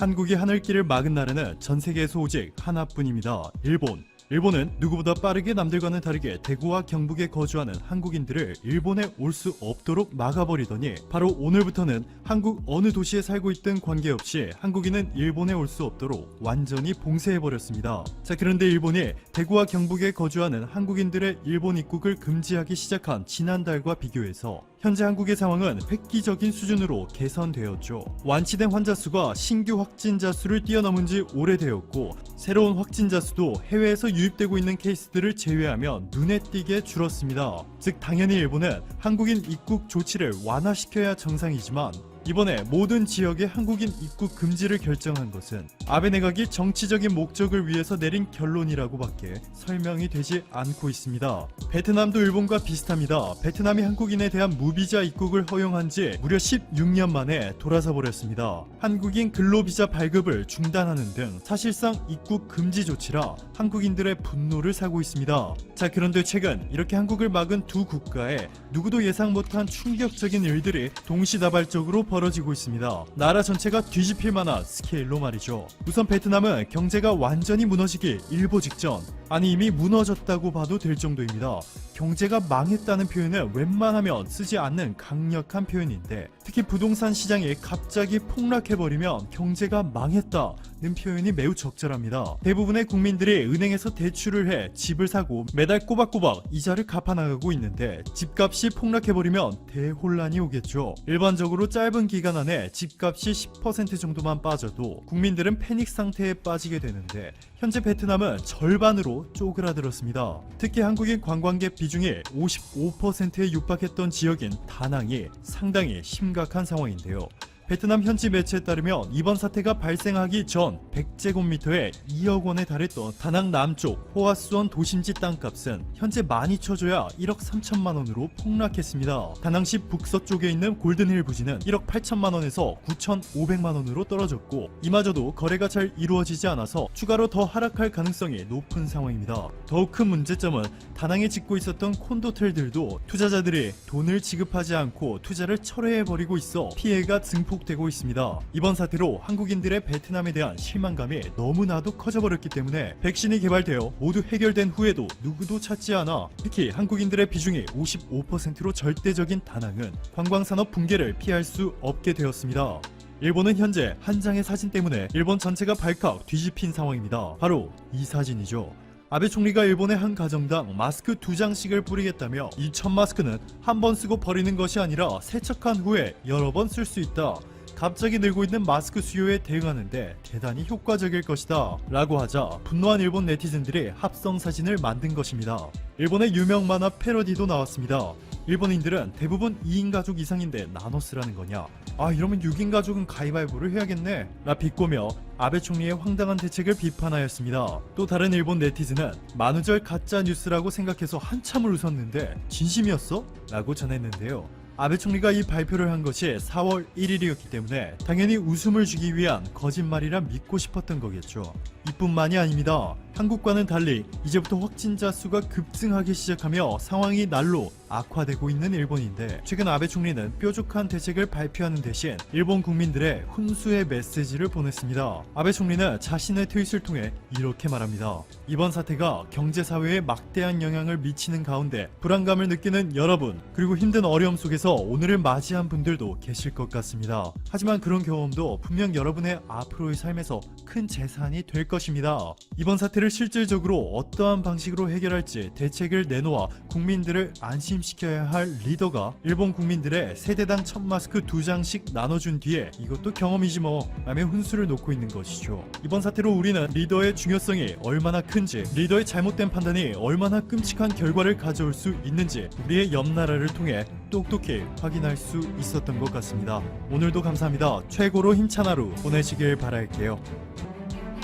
한국이 하늘길을 막은 나라는 전 세계에서 오직 하나뿐입니다. 일본. 일본은 누구보다 빠르게 남들과는 다르게 대구와 경북에 거주하는 한국인들을 일본에 올 수 없도록 막아버리더니 바로 오늘부터는 한국 어느 도시에 살고 있든 관계없이 한국인은 일본에 올 수 없도록 완전히 봉쇄해버렸습니다. 자, 그런데 일본이 대구와 경북에 거주하는 한국인들의 일본 입국을 금지하기 시작한 지난달과 비교해서 현재 한국의 상황은 획기적인 수준으로 개선되었죠. 완치된 환자 수가 신규 확진자 수를 뛰어넘은 지 오래되었고, 새로운 확진자 수도 해외에서 유입되고 있는 케이스들을 제외하면 눈에 띄게 줄었습니다. 즉 당연히 일본은 한국인 입국 조치를 완화시켜야 정상이지만, 이번에 모든 지역의 한국인 입국 금지를 결정한 것은 아베 내각이 정치적인 목적을 위해서 내린 결론이라고밖에 설명이 되지 않고 있습니다. 베트남도 일본과 비슷합니다. 베트남이 한국인에 대한 무비자 입국을 허용한 지 무려 16년 만에 돌아서 버렸습니다. 한국인 근로비자 발급을 중단하는 등 사실상 입국 금지 조치라 한국인들의 분노를 사고 있습니다. 자, 그런데 최근 이렇게 한국을 막은 두 국가에 누구도 예상 못한 충격적인 일들이 동시다발적으로 벌어지고 있습니다. 나라 전체가 뒤집힐 만한 스케일로 말이죠. 우선 베트남은 경제가 완전히 무너지기 일보 직전, 아니 이미 무너졌다고 봐도 될 정도입니다. 경제가 망했다는 표현은 웬만하면 쓰지 않는 강력한 표현인데, 특히 부동산 시장이 갑자기 폭락해버리면 경제가 망했다는 표현이 매우 적절합니다. 대부분의 국민들이 은행에서 대출을 해 집을 사고 매달 꼬박꼬박 이자를 갚아나가고 있는데, 집값이 폭락해버리면 대혼란이 오겠죠. 일반적으로 짧은 기간 안에 집값이 10% 정도만 빠져도 국민들은 패닉 상태에 빠지게 되는데, 현재 베트남은 절반으로 쪼그라들었습니다. 특히 한국인 관광객 비중이 55%에 육박했던 지역인 다낭이 상당히 심각한 상황인데요. 베트남 현지 매체에 따르면 이번 사태가 발생하기 전 100제곱미터에 2억 원에 달했던 다낭 남쪽 호아수원 도심지 땅값은 현재 많이 쳐줘야 1억 3천만 원으로 폭락했습니다. 다낭시 북서쪽에 있는 골든힐 부지는 1억 8천만 원에서 9,500만 원으로 떨어졌고, 이마저도 거래가 잘 이루어지지 않아서 추가로 더 하락할 가능성이 높은 상황입니다. 더욱 큰 문제점은 다낭에 짓고 있었던 콘도텔들도 투자자들이 돈을 지급하지 않고 투자를 철회해버리고 있어 피해가 증폭 되고 있습니다. 이번 사태로 한국인들의 베트남에 대한 실망감이 너무나도 커져버렸기 때문에 백신이 개발되어 모두 해결된 후에도 누구도 찾지 않아 특히 한국인들의 비중이 55%로 절대적인 다낭은 관광산업 붕괴를 피할 수 없게 되었습니다. 일본은 현재 한 장의 사진 때문에 일본 전체가 발칵 뒤집힌 상황입니다. 바로 이 사진이죠. 아베 총리가 일본의 한 가정당 마스크 2장씩을 뿌리겠다며, 이 1000마스크는 한 번 쓰고 버리는 것이 아니라 세척한 후에 여러 번 쓸 수 있다, 갑자기 늘고 있는 마스크 수요에 대응하는데 대단히 효과적일 것이다 라고 하자 분노한 일본 네티즌들이 합성 사진을 만든 것입니다. 일본의 유명 만화 패러디도 나왔습니다. 일본인들은 대부분 2인 가족 이상인데 나눠 쓰라는 거냐, 아 이러면 6인 가족은 가위바위보를 해야겠네 라 비꼬며 아베 총리의 황당한 대책을 비판하였습니다. 또 다른 일본 네티즌은 만우절 가짜 뉴스라고 생각해서 한참을 웃었는데 진심이었어? 라고 전했는데요. 아베 총리가 이 발표를 한 것이 4월 1일이었기 때문에 당연히 웃음을 주기 위한 거짓말이라 믿고 싶었던 거겠죠. 이뿐만이 아닙니다. 한국과는 달리 이제부터 확진자 수가 급증하기 시작하며 상황이 날로 악화되고 있는 일본인데, 최근 아베 총리는 뾰족한 대책을 발표하는 대신 일본 국민들의 훈수의 메시지를 보냈습니다. 아베 총리는 자신의 트윗을 통해 이렇게 말합니다. 이번 사태가 경제사회에 막대한 영향을 미치는 가운데 불안감을 느끼는 여러분, 그리고 힘든 어려움 속에서 오늘을 맞이한 분들도 계실 것 같습니다. 하지만 그런 경험도 분명 여러분의 앞으로의 삶에서 큰 재산이 될 것입니다. 이번 사태를 실질적으로 어떠한 방식으로 해결할지 대책을 내놓아 국민들을 안심시켜야 할 리더가 일본 국민들의 세대당 1000마스크 2장씩 나눠준 뒤에 이것도 경험이지 뭐 라며 훈수를 놓고 있는 것이죠. 이번 사태로 우리는 리더의 중요성이 얼마나 큰지, 리더의 잘못된 판단이 얼마나 끔찍한 결과를 가져올 수 있는지 우리의 옆나라를 통해 똑똑히 확인할 수 있었던 것 같습니다. 오늘도 감사합니다. 최고로 힘찬 하루 보내시길 바랄게요.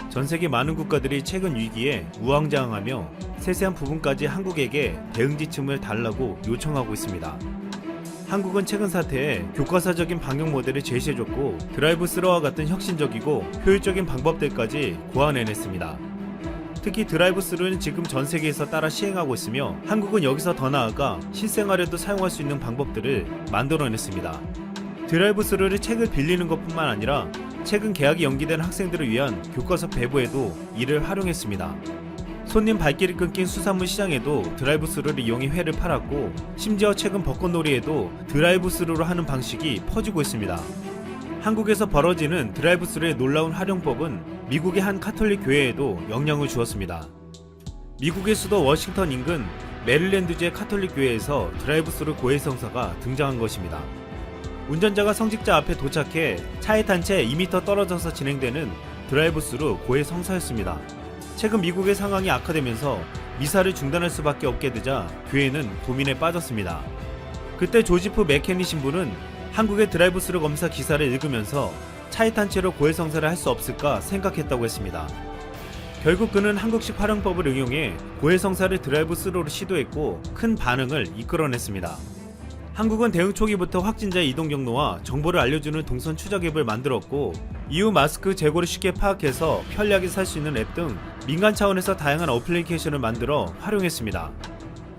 전 세계 많은 국가들이 최근 위기에 우왕좌왕하며 세세한 부분까지 한국에게 대응 지침을 달라고 요청하고 있습니다. 한국은 최근 사태에 교과서적인 방역 모델을 제시해줬고, 드라이브 스루와 같은 혁신적이고 효율적인 방법들까지 고안해냈습니다. 특히 드라이브 스루는 지금 전 세계에서 따라 시행하고 있으며, 한국은 여기서 더 나아가 실생활에도 사용할 수 있는 방법들을 만들어냈습니다. 드라이브 스루를 책을 빌리는 것뿐만 아니라 최근 개학이 연기된 학생들을 위한 교과서 배부에도 이를 활용했습니다. 손님 발길이 끊긴 수산물 시장에도 드라이브스루를 이용해 회를 팔았고, 심지어 최근 벚꽃놀이에도 드라이브스루로 하는 방식이 퍼지고 있습니다. 한국에서 벌어지는 드라이브스루의 놀라운 활용법은 미국의 한 카톨릭 교회에도 영향을 주었습니다. 미국의 수도 워싱턴 인근 메릴랜드주의 카톨릭 교회에서 드라이브스루 고해성사가 등장한 것입니다. 운전자가 성직자 앞에 도착해 차에 탄 채 2m 떨어져서 진행되는 드라이브스루 고해성사였습니다. 최근 미국의 상황이 악화되면서 미사를 중단할 수밖에 없게 되자 교회는 고민에 빠졌습니다. 그때 조지프 맥케니 신부는 한국의 드라이브스루 검사 기사를 읽으면서 차에 탄 채로 고해성사를 할 수 없을까 생각했다고 했습니다. 결국 그는 한국식 활용법을 응용해 고해성사를 드라이브스루로 시도했고 큰 반응을 이끌어냈습니다. 한국은 대응 초기부터 확진자의 이동 경로와 정보를 알려주는 동선 추적 앱을 만들었고, 이후 마스크 재고를 쉽게 파악해서 편리하게 살 수 있는 앱 등 민간 차원에서 다양한 어플리케이션을 만들어 활용했습니다.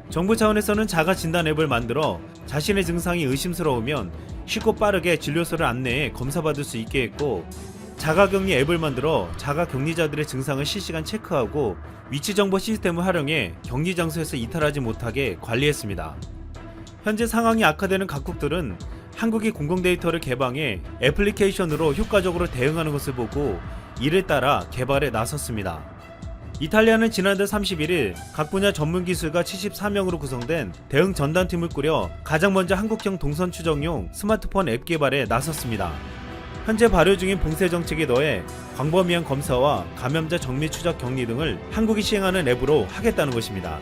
정부 차원에서는 자가 진단 앱을 만들어 자신의 증상이 의심스러우면 쉽고 빠르게 진료소를 안내해 검사받을 수 있게 했고, 자가격리 앱을 만들어 자가격리자들의 증상을 실시간 체크하고 위치정보 시스템을 활용해 격리 장소에서 이탈하지 못하게 관리했습니다. 현재 상황이 악화되는 각국들은 한국이 공공데이터를 개방해 애플리케이션으로 효과적으로 대응하는 것을 보고 이를 따라 개발에 나섰습니다. 이탈리아는 지난달 31일 각 분야 전문기술가 74명으로 구성된 대응 전담팀을 꾸려 가장 먼저 한국형 동선 추정용 스마트폰 앱 개발에 나섰습니다. 현재 발효 중인 봉쇄 정책에 더해 광범위한 검사와 감염자 정밀 추적 격리 등을 한국이 시행하는 앱으로 하겠다는 것입니다.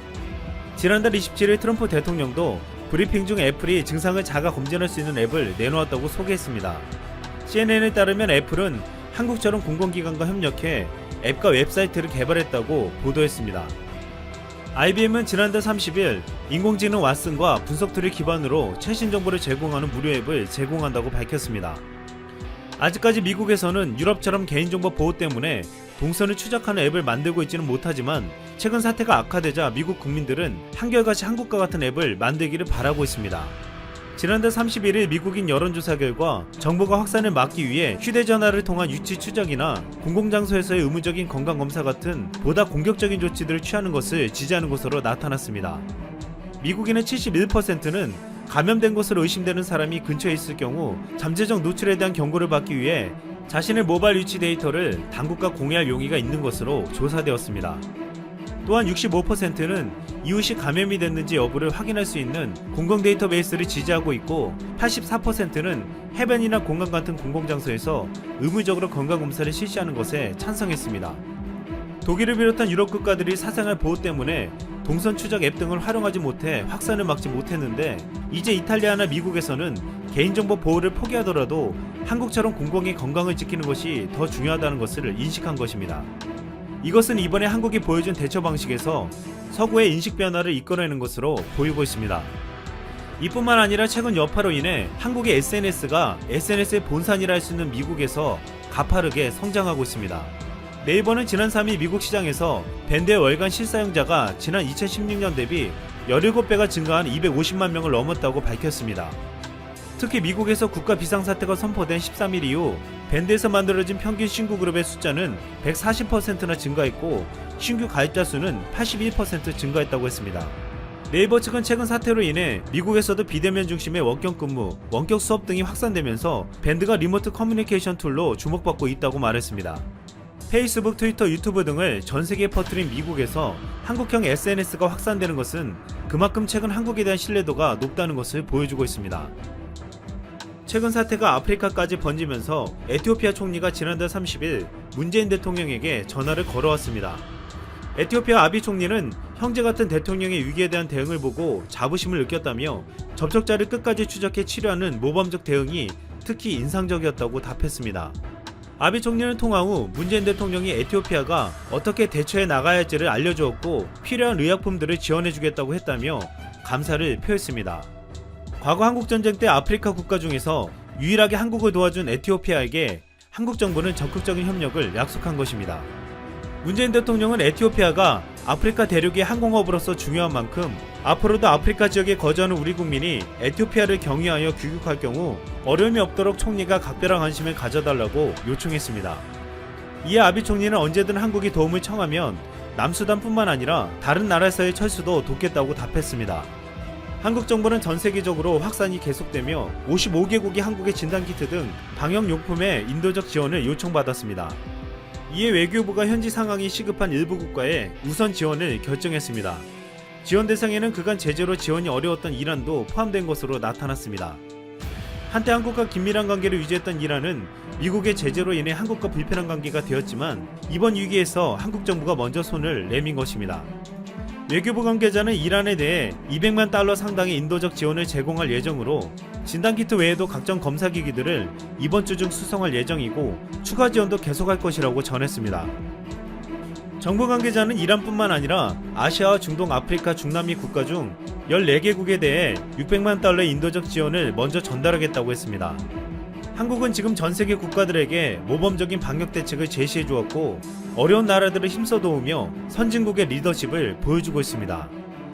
지난달 27일 트럼프 대통령도 브리핑 중 애플이 증상을 자가 검진할 수 있는 앱을 내놓았다고 소개했습니다. CNN에 따르면 애플은 한국처럼 공공기관과 협력해 앱과 웹사이트를 개발했다고 보도했습니다. IBM은 지난달 30일 인공지능 왓슨과 분석 툴을 기반으로 최신 정보를 제공하는 무료 앱을 제공한다고 밝혔습니다. 아직까지 미국에서는 유럽처럼 개인정보 보호 때문에 동선을 추적하는 앱을 만들고 있지는 못하지만 최근 사태가 악화되자 미국 국민들은 한결같이 한국과 같은 앱을 만들기를 바라고 있습니다. 지난달 31일 미국인 여론조사 결과 정부가 확산을 막기 위해 휴대전화를 통한 위치 추적이나 공공장소에서의 의무적인 건강검사 같은 보다 공격적인 조치들을 취하는 것을 지지하는 것으로 나타났습니다. 미국인의 71%는 감염된 것으로 의심되는 사람이 근처에 있을 경우 잠재적 노출에 대한 경고를 받기 위해 자신의 모바일 위치 데이터를 당국과 공유할 용의가 있는 것으로 조사되었습니다. 또한 65%는 이웃이 감염이 됐는지 여부를 확인할 수 있는 공공 데이터베이스를 지지하고 있고, 84%는 해변이나 공항 같은 공공장소에서 의무적으로 건강검사를 실시하는 것에 찬성했습니다. 독일을 비롯한 유럽 국가들이 사생활 보호 때문에 동선 추적 앱 등을 활용하지 못해 확산을 막지 못했는데, 이제 이탈리아나 미국에서는 개인정보 보호를 포기하더라도 한국처럼 공공의 건강을 지키는 것이 더 중요하다는 것을 인식한 것입니다. 이것은 이번에 한국이 보여준 대처 방식에서 서구의 인식 변화를 이끌어내는 것으로 보이고 있습니다. 이뿐만 아니라 최근 여파로 인해 한국의 SNS가 SNS의 본산이라 할 수 있는 미국에서 가파르게 성장하고 있습니다. 네이버는 지난 3일 미국 시장에서 밴드의 월간 실사용자가 지난 2016년 대비 17배가 증가한 250만 명을 넘었다고 밝혔습니다. 특히 미국에서 국가 비상사태가 선포된 13일 이후 밴드에서 만들어진 평균 신규 그룹의 숫자는 140%나 증가했고, 신규 가입자 수는 81% 증가했다고 했습니다. 네이버 측은 최근 사태로 인해 미국에서도 비대면 중심의 원격 근무, 원격 수업 등이 확산되면서 밴드가 리모트 커뮤니케이션 툴로 주목받고 있다고 말했습니다. 페이스북, 트위터, 유튜브 등을 전 세계에 퍼뜨린 미국에서 한국형 SNS가 확산되는 것은 그만큼 최근 한국에 대한 신뢰도가 높다는 것을 보여주고 있습니다. 최근 사태가 아프리카까지 번지면서 에티오피아 총리가 지난달 30일 문재인 대통령에게 전화를 걸어왔습니다. 에티오피아 아비 총리는 형제 같은 대통령의 위기에 대한 대응을 보고 자부심을 느꼈다며 접촉자를 끝까지 추적해 치료하는 모범적 대응이 특히 인상적이었다고 답했습니다. 아비 총리는 통화 후 문재인 대통령이 에티오피아가 어떻게 대처해 나가야 할지를 알려주었고 필요한 의약품들을 지원해주겠다고 했다며 감사를 표했습니다. 과거 한국전쟁 때 아프리카 국가 중에서 유일하게 한국을 도와준 에티오피아에게 한국 정부는 적극적인 협력을 약속한 것입니다. 문재인 대통령은 에티오피아가 아프리카 대륙의 항공허브로서 중요한 만큼 앞으로도 아프리카 지역에 거주하는 우리 국민이 에티오피아를 경유하여 귀국할 경우 어려움이 없도록 총리가 각별한 관심을 가져달라고 요청했습니다. 이에 아비 총리는 언제든 한국이 도움을 청하면 남수단뿐만 아니라 다른 나라에서의 철수도 돕겠다고 답했습니다. 한국 정부는 전 세계적으로 확산이 계속되며 55개국이 한국의 진단키트 등 방역용품의 인도적 지원을 요청받았습니다. 이에 외교부가 현지 상황이 시급한 일부 국가에 우선 지원을 결정했습니다. 지원 대상에는 그간 제재로 지원이 어려웠던 이란도 포함된 것으로 나타났습니다. 한때 한국과 긴밀한 관계를 유지했던 이란은 미국의 제재로 인해 한국과 불편한 관계가 되었지만 이번 위기에서 한국 정부가 먼저 손을 내민 것입니다. 외교부 관계자는 이란에 대해 200만 달러 상당의 인도적 지원을 제공할 예정으로 진단키트 외에도 각종 검사기기들을 이번 주 중 수송할 예정이고 추가 지원도 계속할 것이라고 전했습니다. 정부 관계자는 이란뿐만 아니라 아시아와 중동, 아프리카, 중남미 국가 중 14개국에 대해 600만 달러의 인도적 지원을 먼저 전달하겠다고 했습니다. 한국은 지금 전 세계 국가들에게 모범적인 방역 대책을 제시해 주었고 어려운 나라들을 힘써 도우며 선진국의 리더십을 보여주고 있습니다.